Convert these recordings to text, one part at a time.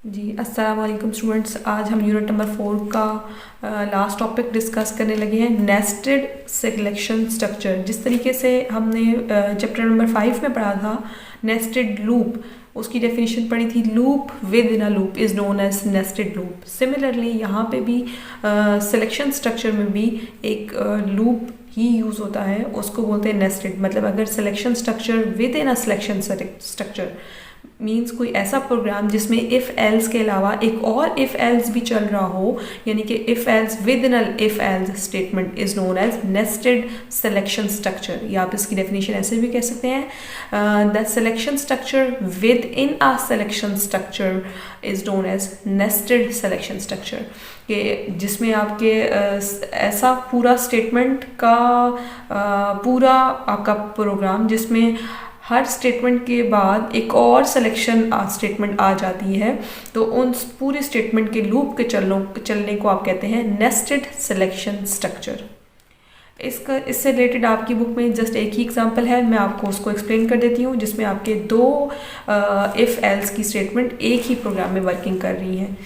जी अस्सलाम वालेकुम स्टूडेंट्स। आज हम यूनिट नंबर 4 का लास्ट टॉपिक डिस्कस करने लगे हैं, नेस्टेड सिलेक्शन स्ट्रक्चर। जिस तरीके से हमने चैप्टर नंबर 5 में पढ़ा था नेस्टेड लूप, उसकी डेफिनेशन पढ़ी थी, loop within a loop is known as nested loop. Similarly यहाँ पे भी सिलेक्शन स्ट्रक्चर में भी एक लूप ही यूज़ होता है, उसको बोलते हैं नेस्टेड। मतलब अगर selection structure within a selection structure means कोई ऐसा प्रोग्राम जिसमें इफ़ एल्स के अलावा एक और इफ़ एल्स भी चल रहा हो, यानी कि if else within a if else statement is known as nested selection structure. या आप इसकी डेफिनेशन ऐसे भी कह सकते हैं, the selection structure within a selection structure is known as nested selection structure. कि जिसमें आपके ऐसा पूरा स्टेटमेंट का पूरा आपका प्रोग्राम जिसमें हर स्टेटमेंट के बाद एक और सिलेक्शन स्टेटमेंट आ जाती है, तो उन पूरे स्टेटमेंट के लूप के चलने को आप कहते हैं नेस्टेड सिलेक्शन स्ट्रक्चर। इससे रिलेटेड आपकी बुक में जस्ट एक ही एग्जांपल है, मैं आपको उसको एक्सप्लेन कर देती हूँ, जिसमें आपके दो इफ़ एल्स की स्टेटमेंट एक ही प्रोग्राम में वर्किंग कर रही हैं।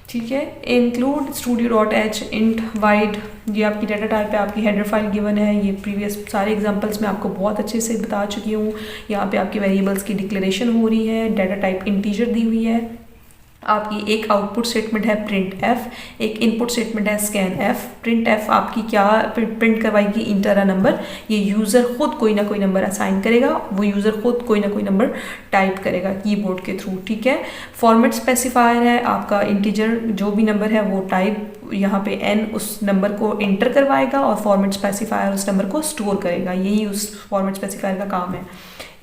ठीक है, इंक्लूड studio.h इंट वाइड, ये आपकी डाटा टाइप है, आपकी हेडर फाइल गिवन है। ये प्रीवियस सारे एग्जांपल्स में आपको बहुत अच्छे से बता चुकी हूँ। यहाँ पे आपकी वेरिएबल्स की डिक्लेरेशन हो रही है, डाटा टाइप इंटीजर दी हुई है, आपकी एक आउटपुट स्टेटमेंट है प्रिंट एफ, एक इनपुट स्टेटमेंट है स्कैन एफ। प्रिंट एफ आपकी क्या प्रिंट करवाएगी, इंटर अ नंबर। ये यूज़र खुद कोई ना कोई नंबर असाइन करेगा, वो यूज़र खुद कोई ना कोई नंबर टाइप करेगा कीबोर्ड के थ्रू। ठीक है, फॉर्मेट स्पेसिफायर है आपका, इंटीजर जो भी नंबर है वो टाइप यहाँ पे n उस नंबर को इंटर करवाएगा और फॉर्मेट स्पेसिफायर उस नंबर को स्टोर करेगा। यही उस फॉर्मेट स्पेसिफायर का काम है।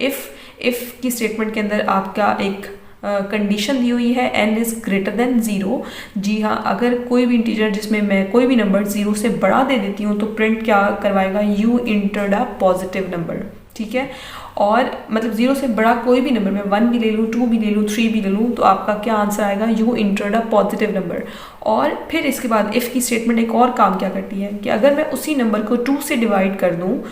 इफ़ की स्टेटमेंट के अंदर आपका एक कंडीशन दी हुई है n इज़ ग्रेटर देन 0। जी हाँ, अगर कोई भी इंटीजर जिसमें मैं कोई भी नंबर 0 से बड़ा दे देती हूँ तो प्रिंट क्या करवाएगा, you entered a positive number. ठीक है, और मतलब 0 से बड़ा कोई भी नंबर, मैं 1 भी ले लूँ, 2 भी ले लूँ, 3 भी ले लूँ, तो आपका क्या आंसर आएगा, you entered a positive number. और फिर इसके बाद इफ़ की स्टेटमेंट एक और काम क्या करती है कि अगर मैं उसी नंबर को 2 से डिवाइड कर दूँ,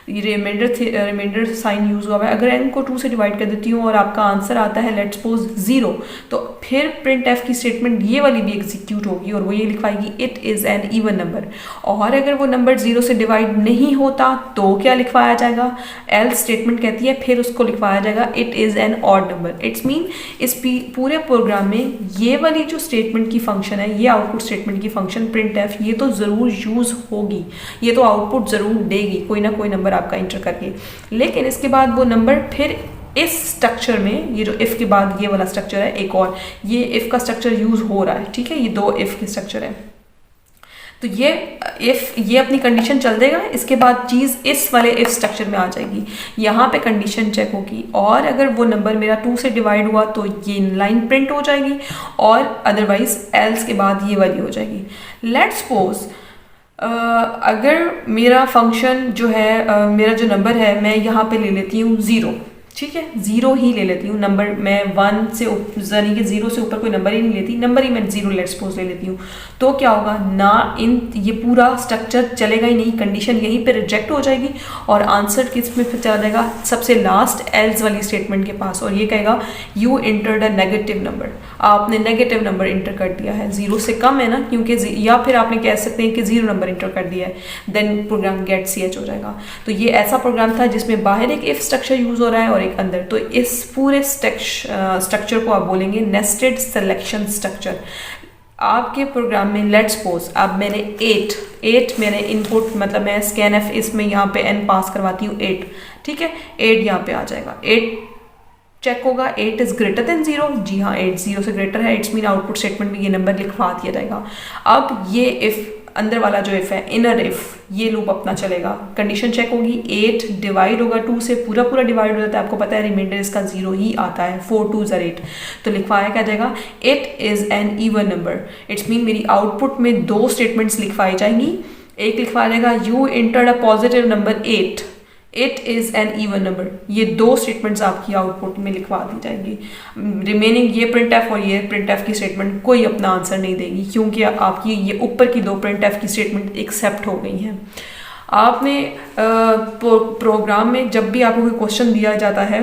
रिमाइंडर साइन यूज़ हुआ है, अगर n को 2 से डिवाइड कर देती हूँ और आपका आंसर आता है लेट्स सपोज 0, तो फिर प्रिंट एफ की स्टेटमेंट ये वाली भी एग्जीक्यूट होगी और वो ये लिखवाएगी it is an even number. और अगर वो नंबर 0 से डिवाइड नहीं होता तो क्या लिखवाया जाएगा, एल्स स्टेटमेंट कहती है फिर उसको लिखवाया जाएगा it is N odd number. It's mean इस पूरे प्रोग्राम में ये वाली जो स्टेटमेंट की फंक्शन है, ये आउटपुट स्टेटमेंट की फंक्शन प्रिंट एफ, ये तो ज़रूर यूज़ होगी, ये तो आउटपुट ज़रूर देगी कोई ना कोई नंबर आपका इंटर करके। लेकिन इसके बाद वो नंबर फिर इस स्ट्रक्चर में, ये जो इफ़ के बाद ये वाला स्ट्रक्चर है एक और, ये इफ़ का स्ट्रक्चर यूज़ हो रहा है। ठीक है, ये दो इफ़ के स्ट्रक्चर है, तो ये इफ़ ये अपनी कंडीशन चल देगा, इसके बाद चीज़ इस वाले इफ़ स्ट्रक्चर में आ जाएगी, यहाँ पे कंडीशन चेक होगी, और अगर वो नंबर मेरा 2 से डिवाइड हुआ तो ये लाइन प्रिंट हो जाएगी, और अदरवाइज एल्स के बाद ये वाली हो जाएगी। लेट्स सपोज अगर मेरा फंक्शन जो है मेरा जो नंबर है मैं यहाँ पे ले लेती हूँ 0। ठीक है, 0 ही ले लेती हूँ नंबर, मैं 1 से यानी कि 0 से ऊपर कोई नंबर ही नहीं लेती, नंबर ही मैं 0 लेट्स सपोज ले लेती हूँ, तो क्या होगा ना, ये पूरा स्ट्रक्चर चलेगा ही नहीं, कंडीशन यहीं पे रिजेक्ट हो जाएगी और आंसर किस में फिर चला जाएगा, सबसे लास्ट एल्स वाली स्टेटमेंट के पास, और ये कहेगा you entered a negative number. आपने नेगेटिव नंबर इंटर कर दिया है, 0 से कम है ना, क्योंकि या फिर आपने कह सकते हैं कि 0 नंबर इंटर कर दिया है, देन प्रोग्राम गेट CH हो जाएगा। तो ये ऐसा प्रोग्राम था जिसमें बाहर एक इफ स्ट्रक्चर यूज हो रहा है और एक अंदर, तो इस पूरे स्ट्रक्चर को आप बोलेंगे नेस्टेड सिलेक्शन स्ट्रक्चर। आपके प्रोग्राम में लेट्स सपोज अब मैंने 8 मैंने इनपुट, मतलब मैं स्कैन एफ इसमें यहाँ पे n पास करवाती हूँ 8। ठीक है, 8 यहाँ पे आ जाएगा, 8 चेक होगा, 8 इज ग्रेटर देन 0। जी हाँ, 8 0 से ग्रेटर है, इट्स मीन आउटपुट स्टेटमेंट में ये नंबर लिखवा दिया जाएगा। अब ये इफ अंदर वाला जो इफ है, इनर इफ, ये लूप अपना चलेगा, कंडीशन चेक होगी, 8 डिवाइड होगा 2 से, पूरा पूरा डिवाइड हो जाता है, आपको पता है रिमाइंडर इसका 0 ही आता है, 4 2 8, तो लिखवाया क्या जाएगा, it is an even number. It's mean मेरी आउटपुट में 2 स्टेटमेंट्स लिखवाई जाएंगी, एक लिखवाया जाएगा you entered a positive number 8, it is an even number. ये 2 स्टेटमेंट्स आपकी आउटपुट में लिखवा दी जाएंगी। रिमेनिंग ये प्रिंट एफ और ये प्रिंट एफ की स्टेटमेंट कोई अपना आंसर नहीं देगी, क्योंकि आपकी ये ऊपर की 2 प्रिंट एफ की स्टेटमेंट एक्सेप्ट हो गई हैं। आपने प्रोग्राम में जब भी आपको कोई क्वेश्चन दिया जाता है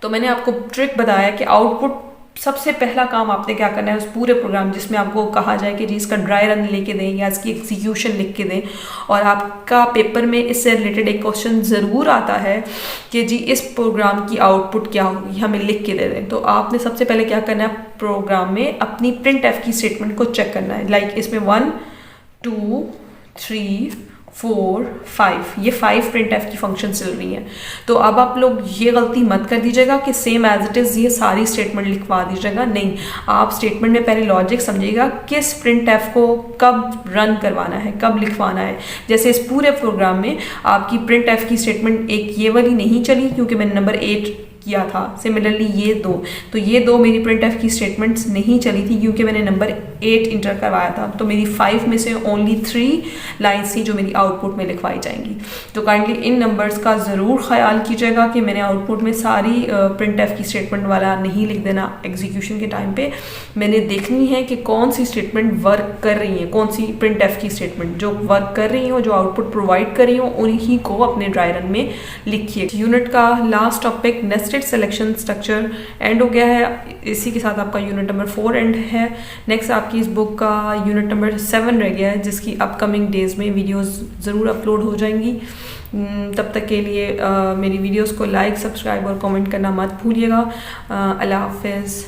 तो मैंने आपको ट्रिक बताया कि आउटपुट सबसे पहला काम आपने क्या करना है, उस पूरे प्रोग्राम जिसमें आपको कहा जाए कि जी इसका ड्राई रन लेके दें या इसकी एग्जीक्यूशन लिख के दें, और आपका पेपर में इससे रिलेटेड एक क्वेश्चन ज़रूर आता है कि जी इस प्रोग्राम की आउटपुट क्या होगी, हमें लिख के दे दें। तो आपने सबसे पहले क्या करना है, प्रोग्राम में अपनी प्रिंट एफ की स्टेटमेंट को चेक करना है। लाइक इसमें 1 2 3 4 5 ये 5 प्रिंट एफ की फंक्शन चल रही हैं। तो अब आप लोग ये गलती मत कर दीजिएगा कि सेम एज इट इज़ ये सारी स्टेटमेंट लिखवा दीजिएगा, नहीं। आप स्टेटमेंट में पहले लॉजिक समझिएगा किस प्रिंट एफ को कब रन करवाना है, कब लिखवाना है। जैसे इस पूरे प्रोग्राम में आपकी प्रिंट एफ की स्टेटमेंट एक ये वाली नहीं चली क्योंकि मैंने नंबर 8 किया था। सिमिलरली ये दो, तो ये दो मेरी प्रिंट एफ की स्टेटमेंट्स नहीं चली थी क्योंकि मैंने नंबर 8 इंटर करवाया था। तो मेरी 5 में से ओनली 3 लाइन्स थी जो मेरी आउटपुट में लिखवाई जाएंगी। तो काइंडली इन नंबर्स का ज़रूर ख्याल कीजिएगा कि मैंने आउटपुट में सारी प्रिंट एफ की स्टेटमेंट वाला नहीं लिख देना। एग्जीक्यूशन के टाइम पे मैंने देखनी है कि कौन सी स्टेटमेंट वर्क कर रही है, कौन सी प्रिंट एफ की स्टेटमेंट जो वर्क कर रही हो, जो आउटपुट प्रोवाइड कर रही हो, उन्हीं को अपने ड्राई रन में लिखिए। यूनिट का last topic nested selection structure and हो गया है। इसी के साथ आपका यूनिट नंबर 4 एंड है। नेक्स्ट आपकी इस बुक का यूनिट नंबर 7 रह गया है, जिसकी अपकमिंग डेज में वीडियोस ज़रूर अपलोड हो जाएंगी। तब तक के लिए मेरी वीडियोस को लाइक, सब्सक्राइब और कमेंट करना मत भूलिएगा। अल्लाह हाफिज़।